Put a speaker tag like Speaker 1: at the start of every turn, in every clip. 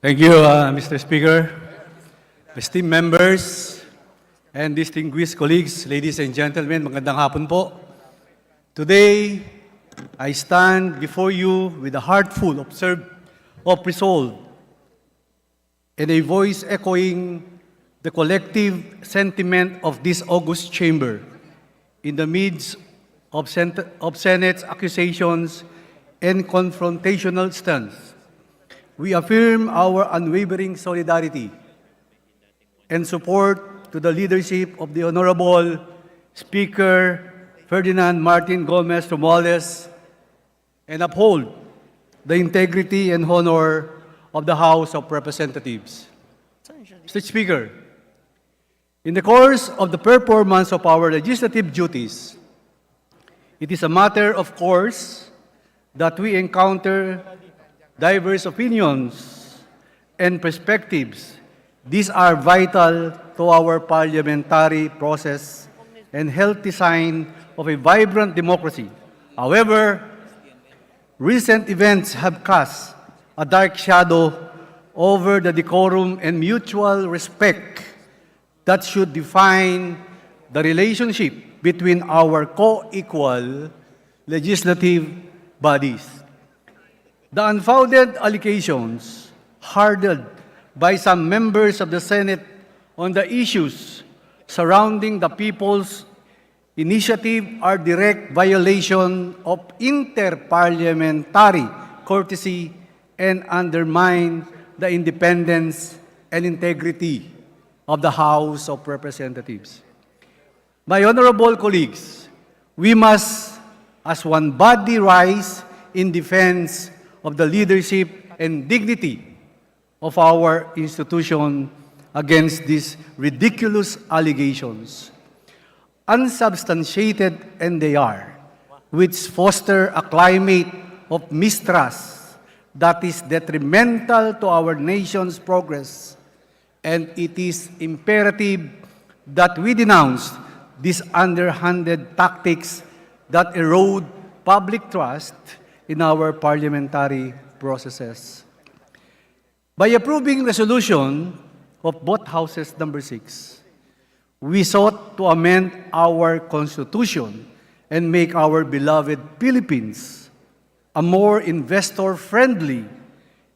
Speaker 1: Thank you, Mr. Speaker, esteemed members, and distinguished colleagues, ladies and gentlemen, magandang hapon po. Today, I stand before you with a heart full of resolve and a voice echoing the collective sentiment of this august chamber in the midst of Senate's accusations and confrontational stance. We affirm our unwavering solidarity and support to the leadership of the Honorable Speaker Ferdinand Martin Gomez Romualdez and uphold the integrity and honor of the House of Representatives. Mr. Speaker, in the course of the performance of our legislative duties, it is a matter of course that we encounter diverse opinions and perspectives. These are vital to our parliamentary process and healthy sign of a vibrant democracy. However, recent events have cast a dark shadow over the decorum and mutual respect that should define the relationship between our co-equal legislative bodies. The unfounded allegations hurled by some members of the Senate on the issues surrounding the People's Initiative are direct violation of interparliamentary courtesy and undermine the independence and integrity of the House of Representatives. My honorable colleagues, we must, as one body, rise in defense of the leadership and dignity of our institution against these ridiculous allegations. Unsubstantiated, and they are, which foster a climate of mistrust that is detrimental to our nation's progress, and it is imperative that we denounce these underhanded tactics that erode public trust in our parliamentary processes. By approving resolution of both houses number 6, we sought to amend our Constitution and make our beloved Philippines a more investor-friendly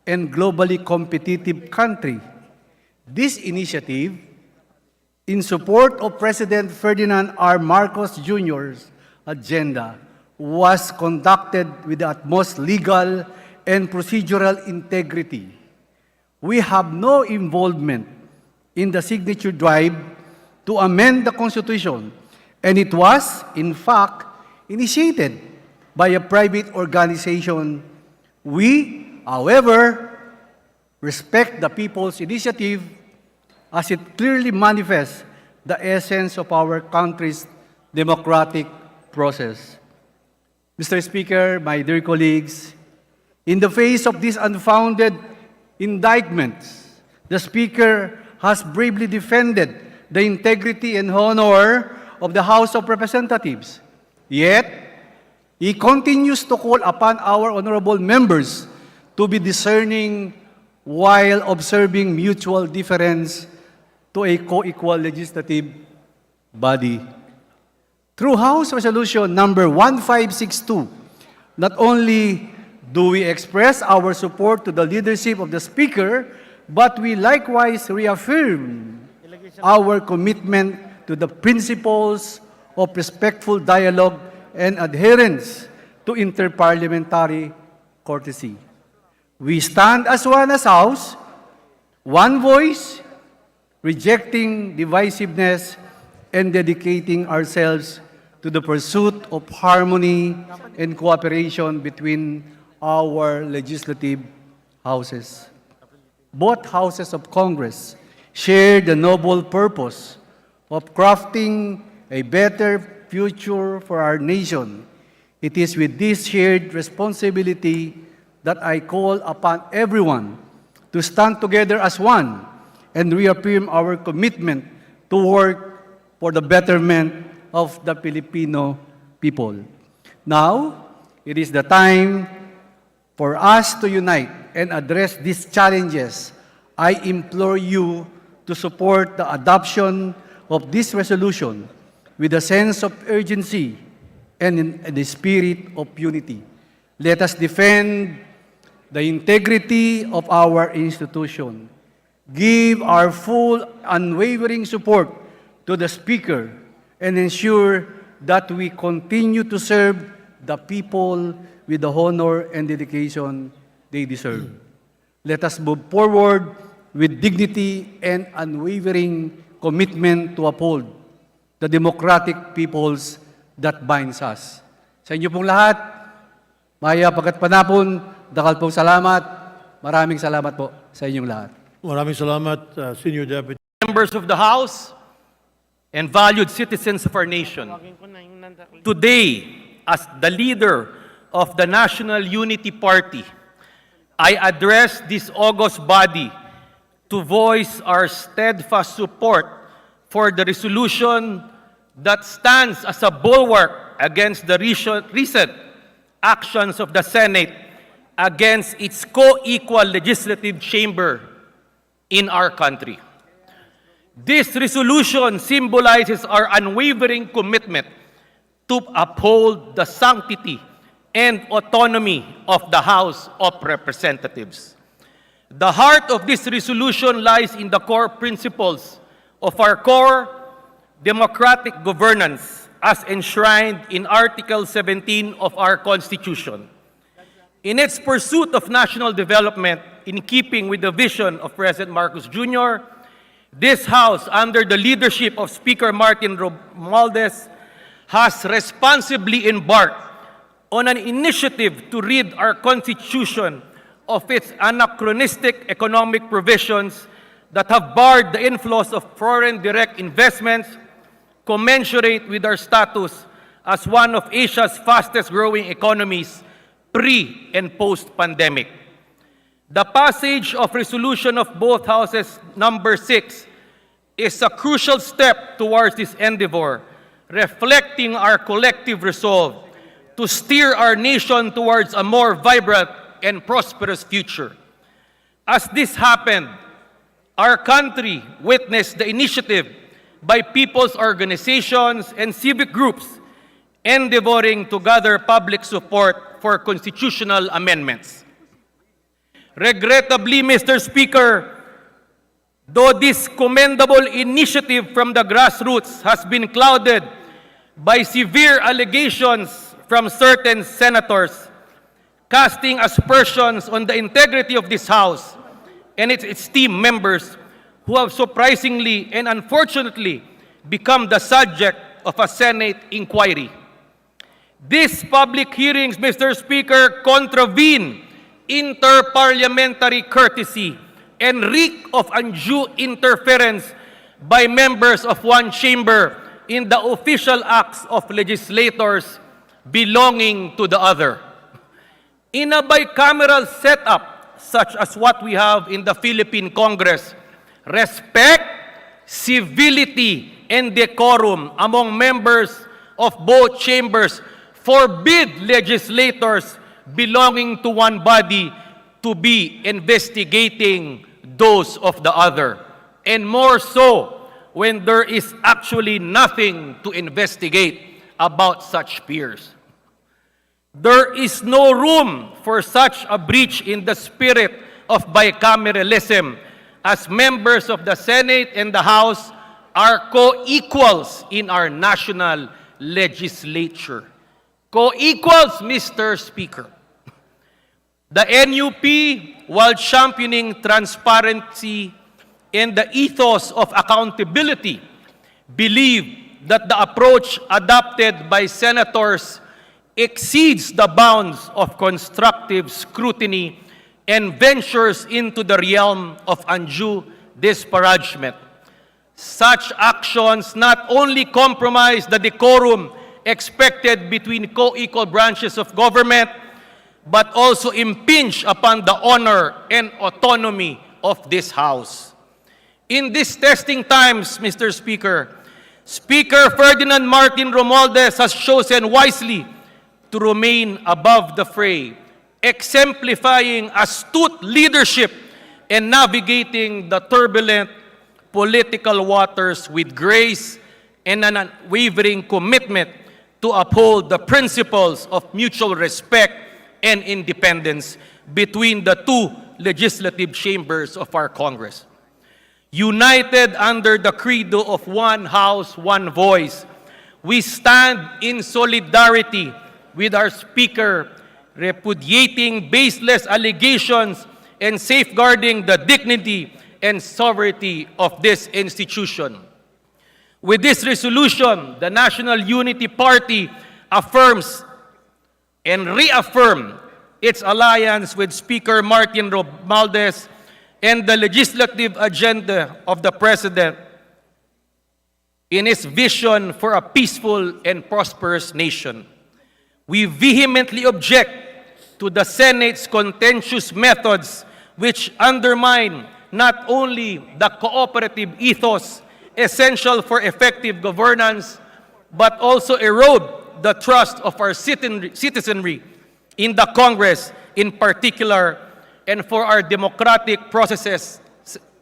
Speaker 1: and globally competitive country. This initiative, in support of President Ferdinand R. Marcos Jr.'s agenda, was conducted with the utmost legal and procedural integrity. We have no involvement in the signature drive to amend the Constitution, and it was, in fact, initiated by a private organization. We, however, respect the people's initiative as it clearly manifests the essence of our country's democratic process. Mr. Speaker, my dear colleagues, in the face of these unfounded indictments, the Speaker has bravely defended the integrity and honor of the House of Representatives. Yet, he continues to call upon our honorable members to be discerning while observing mutual deference to a co-equal legislative body. Through House Resolution number 1562, not only do we express our support to the leadership of the Speaker, but we likewise reaffirm our commitment to the principles of respectful dialogue and adherence to interparliamentary courtesy. We stand as one as House, one voice, rejecting divisiveness and dedicating ourselves to the pursuit of harmony and cooperation between our legislative houses. Both houses of Congress share the noble purpose of crafting a better future for our nation. It is with this shared responsibility that I call upon everyone to stand together as one and reaffirm our commitment to work for the betterment of the Filipino people. Now, it is the time for us to unite and address these challenges I implore you to support the adoption of this resolution with a sense of urgency and in the spirit of unity. Let us defend the integrity of our institution. Give our full, unwavering support to the Speaker and ensure that we continue to serve the people with the honor and dedication they deserve. Let us move forward with dignity and unwavering commitment to uphold the democratic peoples that binds us. Sa inyo pong lahat, maya pagkat panapon, dakal pong salamat. Maraming salamat po sa inyong lahat.
Speaker 2: Maraming salamat, Senior Deputy.
Speaker 3: Members of the House and valued citizens of our nation, today, as the leader of the National Unity Party, I address this august body to voice our steadfast support for the resolution that stands as a bulwark against the recent actions of the Senate against its co-equal legislative chamber in our country. This resolution symbolizes our unwavering commitment to uphold the sanctity and autonomy of the House of Representatives. The heart of this resolution lies in the core principles of our core democratic governance as enshrined in Article 17 of our Constitution. In its pursuit of national development, in keeping with the vision of President Marcos Jr., this House, under the leadership of Speaker Martin Romualdez, has responsibly embarked on an initiative to rid our Constitution of its anachronistic economic provisions that have barred the inflows of foreign direct investments commensurate with our status as one of Asia's fastest-growing economies pre- and post-pandemic. The passage of resolution of both houses number 6 is a crucial step towards this endeavor, reflecting our collective resolve to steer our nation towards a more vibrant and prosperous future. As this happened, our country witnessed the initiative by people's organizations and civic groups endeavoring to gather public support for constitutional amendments. Regrettably, Mr. Speaker, though this commendable initiative from the grassroots has been clouded by severe allegations from certain senators, casting aspersions on the integrity of this House and its esteemed members who have surprisingly and unfortunately become the subject of a Senate inquiry. These public hearings, Mr. Speaker, contravene interparliamentary courtesy and reek of undue interference by members of one chamber in the official acts of legislators belonging to the other. In a bicameral setup, such as what we have in the Philippine Congress, respect, civility, and decorum among members of both chambers forbid legislators belonging to one body to be investigating those of the other, and more so when there is actually nothing to investigate about such peers. There is no room for such a breach in the spirit of bicameralism, as members of the Senate and the House are co-equals in our national legislature. Co-equals, Mr. Speaker. The NUP, while championing transparency and the ethos of accountability, believe that the approach adopted by senators exceeds the bounds of constructive scrutiny and ventures into the realm of undue disparagement. Such actions not only compromise the decorum expected between co-equal branches of government, but also impinge upon the honor and autonomy of this House. In these testing times, Mr. Speaker, Speaker Ferdinand Martin Romualdez has chosen wisely to remain above the fray, exemplifying astute leadership and navigating the turbulent political waters with grace and an unwavering commitment to uphold the principles of mutual respect and independence between the two legislative chambers of our Congress. United under the credo of one house, one voice, we stand in solidarity with our Speaker, repudiating baseless allegations and safeguarding the dignity and sovereignty of this institution. With this resolution, the National Unity Party affirms and reaffirms its alliance with Speaker Martin Romualdez and the legislative agenda of the President in his vision for a peaceful and prosperous nation. We vehemently object to the Senate's contentious methods which undermine not only the cooperative ethos essential for effective governance, but also erode the trust of our citizenry in the Congress in particular, and for our democratic processes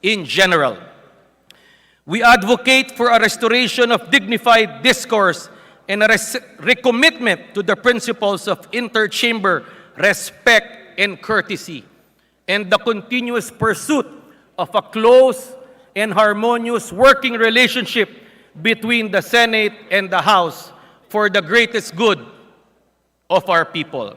Speaker 3: in general. We advocate for a restoration of dignified discourse and a recommitment to the principles of interchamber respect and courtesy, and the continuous pursuit of a close and harmonious working relationship between the Senate and the House for the greatest good of our people.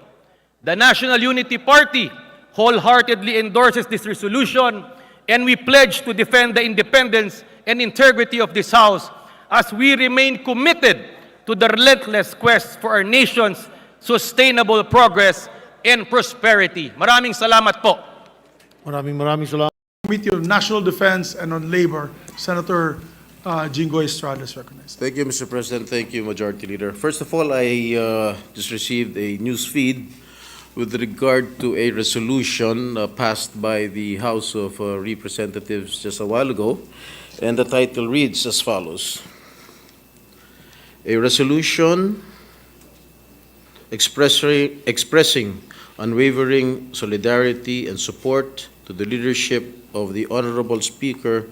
Speaker 3: The National Unity Party wholeheartedly endorses this resolution, and we pledge to defend the independence and integrity of this House as we remain committed to the relentless quest for our nation's sustainable progress and prosperity. Maraming salamat po.
Speaker 2: Maraming salamat.
Speaker 4: Committee on National Defense and on Labor, Senator Jingo Estrada is recognized.
Speaker 5: Thank you, Mr. President. Thank you, Majority Leader. First of all, I just received a news feed with regard to a resolution passed by the House of Representatives just a while ago, and the title reads as follows: a resolution expressing unwavering solidarity and support to the leadership of the Honorable Speaker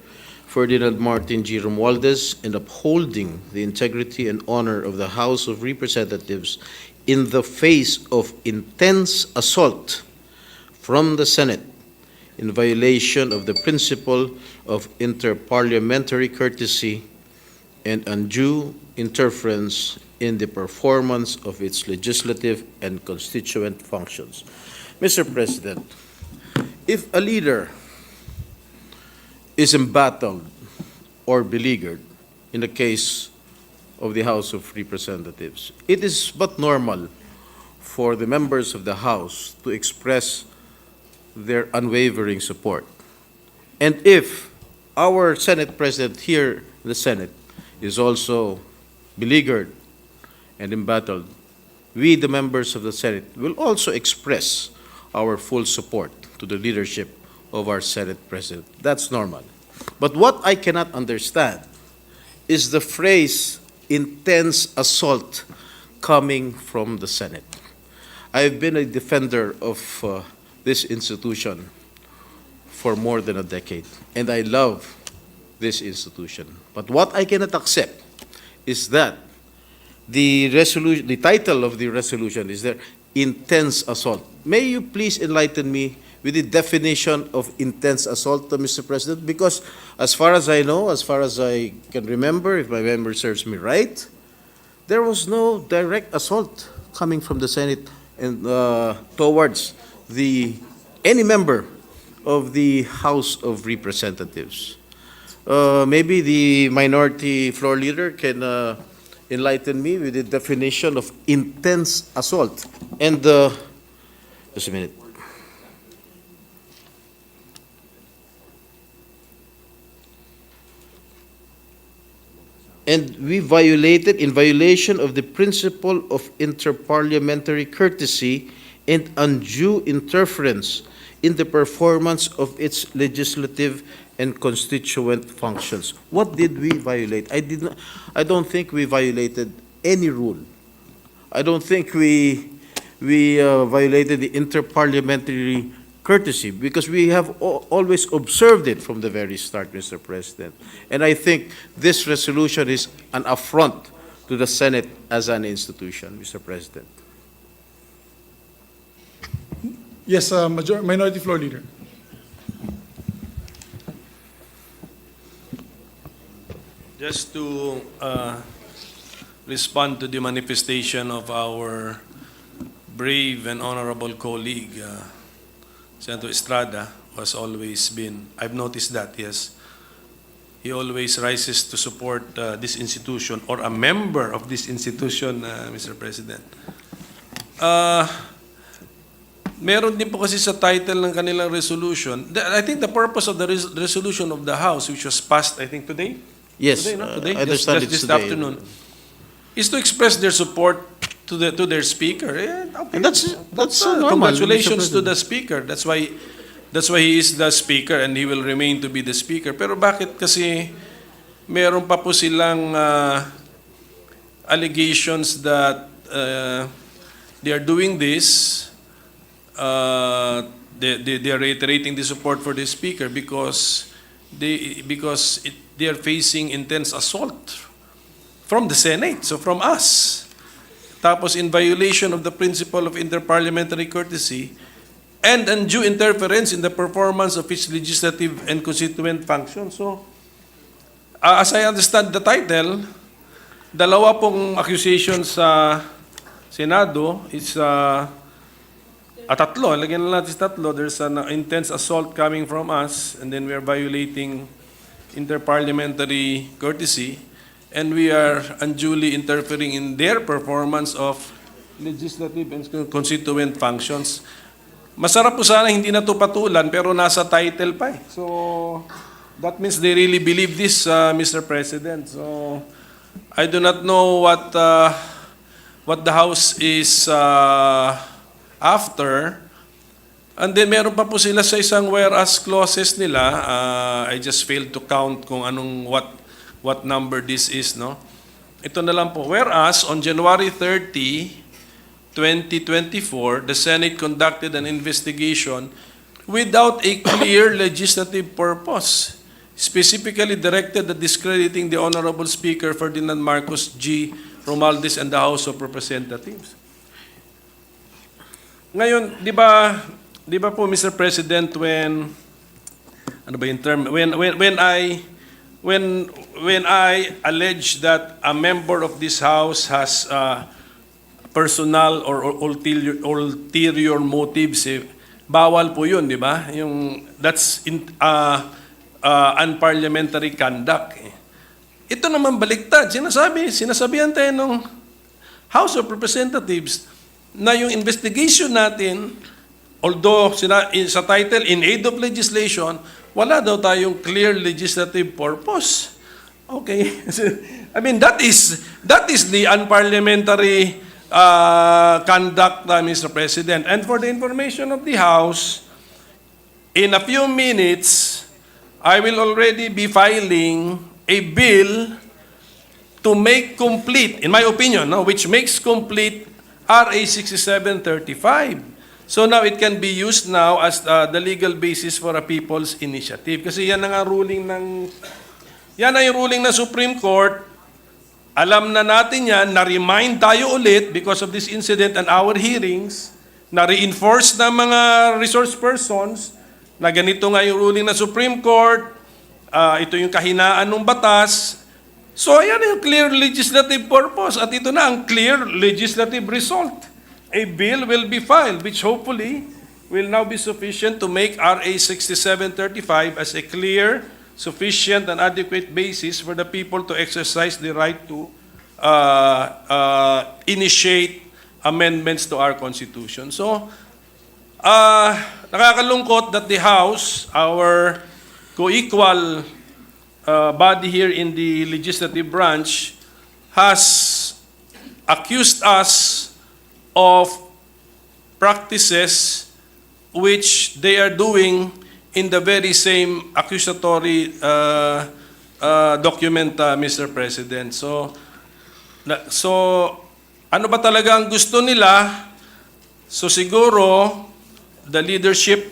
Speaker 5: Ferdinand Martin G. Romualdez and upholding the integrity and honor of the House of Representatives in the face of intense assault from the Senate in violation of the principle of interparliamentary courtesy and undue interference in the performance of its legislative and constituent functions. Mr. President, if a leader is embattled or beleaguered in the case of the House of Representatives, it is but normal for the members of the House to express their unwavering support. And if our Senate President here in the Senate is also beleaguered and embattled, we, the members of the Senate, will also express our full support to the leadership of our Senate President. That's normal. But what I cannot understand is the phrase intense assault coming from the Senate. I've been a defender of this institution for more than a decade, and I love this institution. But what I cannot accept is that the title of the resolution is there, intense assault. May you please enlighten me with the definition of intense assault, Mr. President? Because as far as I know, as far as I can remember, if my memory serves me right, there was no direct assault coming from the Senate and towards any member of the House of Representatives. Maybe the minority floor leader can enlighten me with the definition of intense assault. And just a minute. And we violated, in violation of the principle of interparliamentary courtesy and undue interference in the performance of its legislative and constituent functions. What did we violate? I don't think we violated any rule. I don't think we violated the interparliamentary courtesy, because we have always observed it from the very start, Mr. President. And I think this resolution is an affront to the Senate as an institution, Mr. President.
Speaker 4: Yes, Minority Floor Leader.
Speaker 6: Just to respond to the manifestation of our brave and honorable colleague, Senator Estrada, who has always been, I've noticed that, yes, he always rises to support this institution or a member of this institution, Mr. President. Meron din po kasi sa title ng kanilang resolution. I think the purpose of the resolution of the House, which was passed, I think today,
Speaker 5: Yes,
Speaker 6: today, no? Today?
Speaker 5: I understand
Speaker 6: Just
Speaker 5: it's
Speaker 6: this
Speaker 5: today.
Speaker 6: afternoon, is to express their support to their speaker. Okay.
Speaker 5: And that's normal,
Speaker 6: Congratulations
Speaker 5: Mr.
Speaker 6: to the speaker. That's why he is the speaker and he will remain to be the speaker. Pero bakit kasi meron pa po silang allegations that they are doing this, they are reiterating the support for the speaker because they are facing intense assault from the Senate, so from us. Tapos in violation of the principle of interparliamentary courtesy and undue interference in the performance of its legislative and constituent function. So, as I understand the title, dalawa pong accusations sa Senado is tatlo, lagyan na natin tatlo. There's an intense assault coming from us and then we are violating interparliamentary courtesy and we are unduly interfering in their performance of legislative and constituent functions. Masarap po sana hindi na ito patulan pero nasa title pa eh. So, that means they really believe this, Mr. President. So, I do not know what the House is after. And then meron pa po sila sa isang whereas clauses nila. I just failed to count kung what number this is, no? Ito na lang po. Whereas on January 30, 2024, the Senate conducted an investigation without a clear legislative purpose, specifically directed at discrediting the Honorable Speaker Ferdinand Marcos G. Romualdez and the House of Representatives. Ngayon, di ba po, Mr. President, when I allege that a member of this House has personal or ulterior motives, bawal po yun, di ba? That's unparliamentary conduct. Ito naman baliktad. Sinasabihan tayo ng House of Representatives na yung investigation natin, although sa title, in aid of legislation, wala daw tayong clear legislative purpose. Okay? I mean, that is the unparliamentary conduct, Mr. President. And for the information of the House, in a few minutes, I will already be filing a bill to make complete, in my opinion, which makes complete RA 6735. So now it can be used now as the legal basis for a people's initiative. Kasi yan ang ruling ng Supreme Court. Alam na natin yan, na-remind tayo ulit because of this incident and our hearings, na-reinforce ng mga resource persons na ganito nga yung ruling ng Supreme Court, ito yung kahinaan ng batas. So yan yung clear legislative purpose at ito na ang clear legislative result. A bill will be filed which hopefully will now be sufficient to make RA 6735 as a clear, sufficient, and adequate basis for the people to exercise the right to initiate amendments to our Constitution. So, nakakalungkot that the House, our co-equal body here in the legislative branch, has accused us of practices which they are doing in the very same accusatory document, Mr. President. So ano ba talaga ang gusto nila? So siguro, the leadership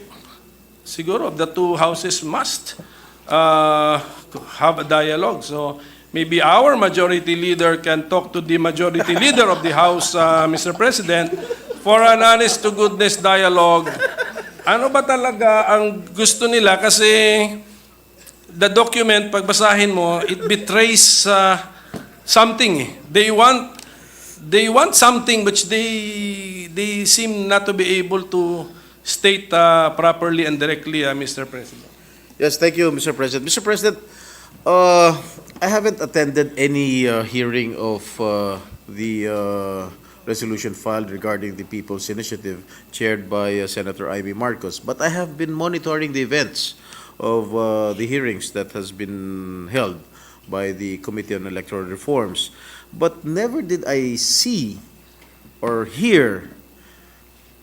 Speaker 6: siguro the two houses must have a dialogue. So maybe our majority leader can talk to the majority leader of the House, Mr. President, for an honest to goodness dialogue. Ano ba talaga ang gusto nila? Kasi the document, pagbasahin mo, it betrays something. They want something which they seem not to be able to state properly and directly, Mr. President.
Speaker 5: Yes, thank you, Mr. President. Mr. President, I haven't attended any hearing of the resolution filed regarding the People's Initiative chaired by Senator Amy Marcos, but I have been monitoring the events of the hearings that has been held by the Committee on Electoral Reforms. But never did I see or hear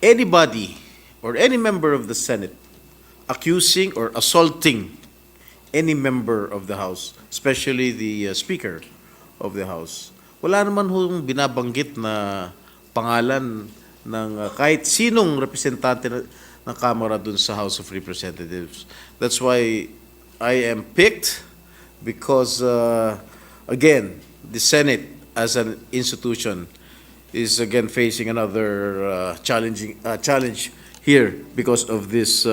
Speaker 5: anybody or any member of the Senate accusing or assaulting any member of the House, especially the Speaker of the House. Wala naman hong binabanggit na pangalan ng kahit sinong representante ng Kamara dun sa House of Representatives. That's why I am picked because, again, the Senate as an institution is again facing another challenge here because of this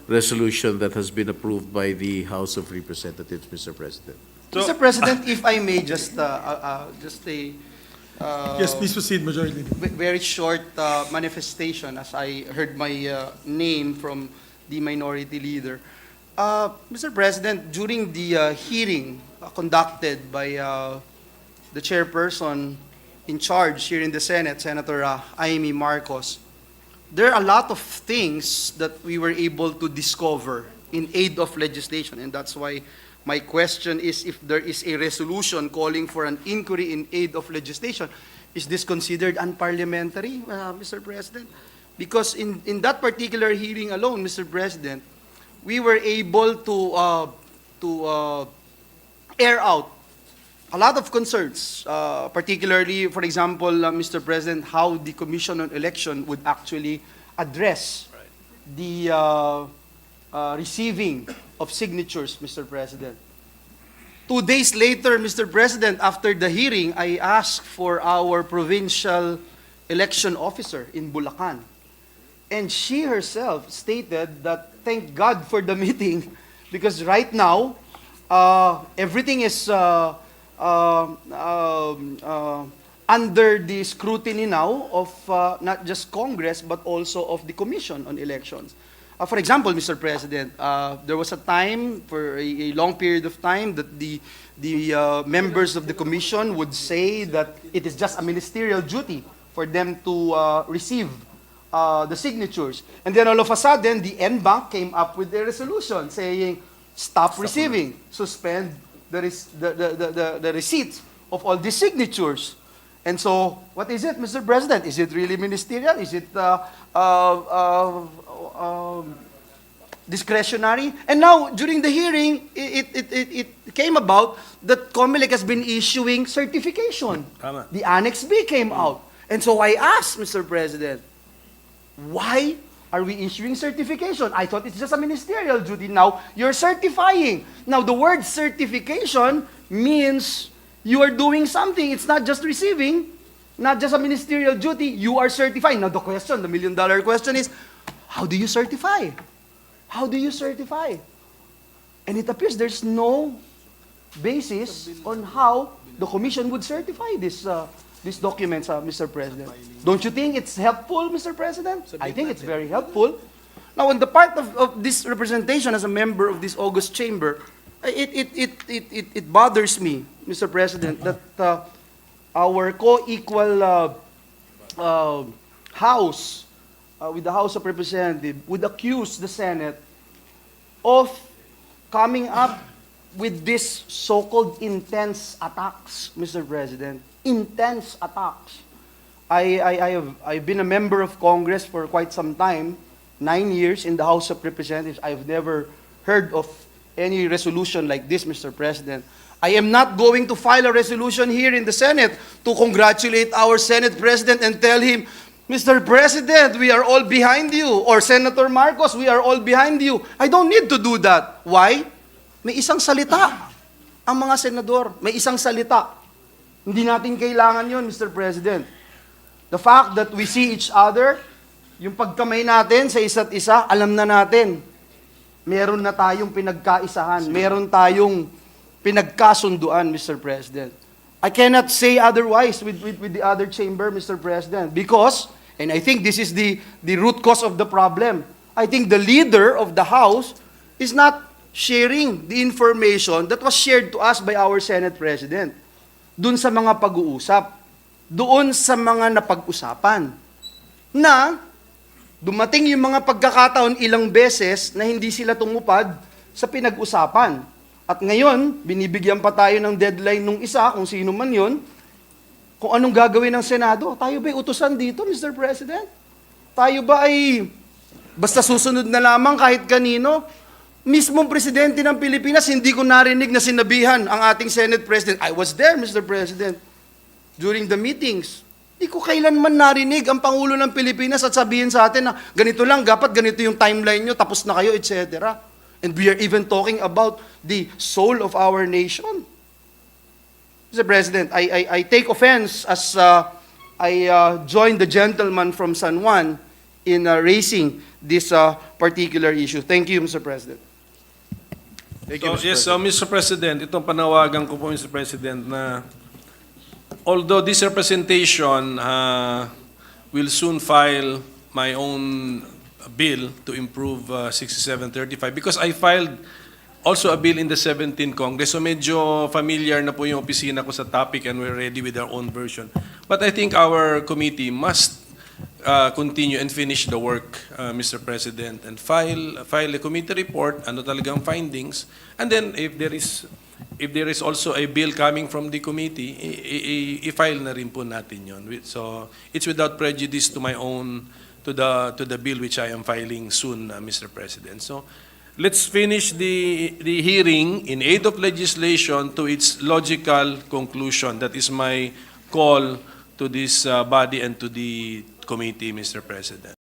Speaker 5: resolution that has been approved by the House of Representatives, Mr. President.
Speaker 7: Mr. President, if I may just a
Speaker 4: Yes, please proceed, Majority Leader.
Speaker 7: very short manifestation as I heard my name from the Minority Leader. Mr. President, during the hearing conducted by the chairperson in charge here in the Senate, Senator Amy Marcos, there are a lot of things that we were able to discover in aid of legislation, and that's why my question is if there is a resolution calling for an inquiry in aid of legislation, is this considered unparliamentary, Mr. President? Because in that particular hearing alone, Mr. President, we were able to air out a lot of concerns, particularly, for example, Mr. President, how the Commission on Election would actually address the receiving of signatures, Mr. President. 2 days later, Mr. President, after the hearing, I asked for our provincial election officer in Bulacan. And she herself stated that thank God for the meeting because right now, everything is under the scrutiny now of not just Congress but also of the Commission on Elections. For example, Mr. President, there was a time for a long period of time that the members of the Commission would say that it is just a ministerial duty for them to receive the signatures. And then all of a sudden, the NBank came up with a resolution saying, stop receiving, suspend the receipt of all these signatures. And so, what is it, Mr. President? Is it really ministerial? Is it discretionary? And now, during the hearing, it came about that COMELEC has been issuing certification.
Speaker 6: Tama.
Speaker 7: The Annex B came out. And so I asked, Mr. President, why are we issuing certification? I thought it's just a ministerial duty. Now, you're certifying. Now, the word certification means you are doing something. It's not just receiving, not just a ministerial duty. You are certifying. Now, the question, the million-dollar question is, how do you certify? How do you certify? And it appears there's no basis on how the Commission would certify these documents, Mr. President. Don't you think it's helpful, Mr. President? I think it's very helpful. Now, on the part of this representation as a member of this august chamber, it bothers me, Mr. President, that our co-equal House, with the House of Representatives, would accuse the Senate of coming up with this so-called intense attacks, Mr. President. Intense attacks. I've been a member of Congress for quite some time, 9 years in the House of Representatives. I've never heard of any resolution like this, Mr. President. I am not going to file a resolution here in the Senate to congratulate our Senate President and tell him, Mr. President, we are all behind you. Or Senator Marcos, we are all behind you. I don't need to do that. Why? May isang salita. Ang mga senador, may isang salita. Hindi natin kailangan yon, Mr. President. The fact that we see each other, yung pagkamay natin sa isa't isa, alam na natin. Meron na tayong pinagkaisahan. Meron tayong pinagkasunduan, Mr. President. I cannot say otherwise with the other chamber, Mr. President, because, and I think this is the root cause of the problem, I think the leader of the House is not sharing the information that was shared to us by our Senate President. Doon sa mga pag-uusap, doon sa mga napag-usapan, na dumating yung mga pagkakataon ilang beses na hindi sila tumupad sa pinag-usapan. At ngayon, binibigyan pa tayo ng deadline nung isa, kung sino man yun, kung anong gagawin ng Senado. Tayo ba'y utusan dito, Mr. President? Tayo ba ay basta susunod na lamang kahit kanino? Mismong presidente ng Pilipinas, hindi ko narinig na sinabihan ang ating Senate President. I was there, Mr. President, during the meetings. Hindi ko kailanman narinig ang Pangulo ng Pilipinas at sabihin sa atin na ganito lang, dapat ganito yung timeline nyo, tapos na kayo, etc. And we are even talking about the soul of our nation. Mr. President, I take offense as I join the gentleman from San Juan in raising this particular issue. Thank you, Mr. President.
Speaker 5: Thank you,
Speaker 6: So,
Speaker 5: Mr.
Speaker 6: yes,
Speaker 5: President.
Speaker 6: Mr. President, itong panawagan ko po, Mr. President, na although this representation will soon file my own bill to improve 6735, because I filed also a bill in the 17th Congress, so medyo familiar na po yung opisina ko sa topic and we're ready with our own version. But I think our committee must continue and finish the work, Mr. President, and file a committee report, ano talagang findings, and then if there is also a bill coming from the committee, i-file na rin po natin yon. So it's without prejudice to my own, to the bill which I am filing soon, Mr. President. So let's finish the hearing in aid of legislation to its logical conclusion. That is my call to this body and to the committee, Mr. President.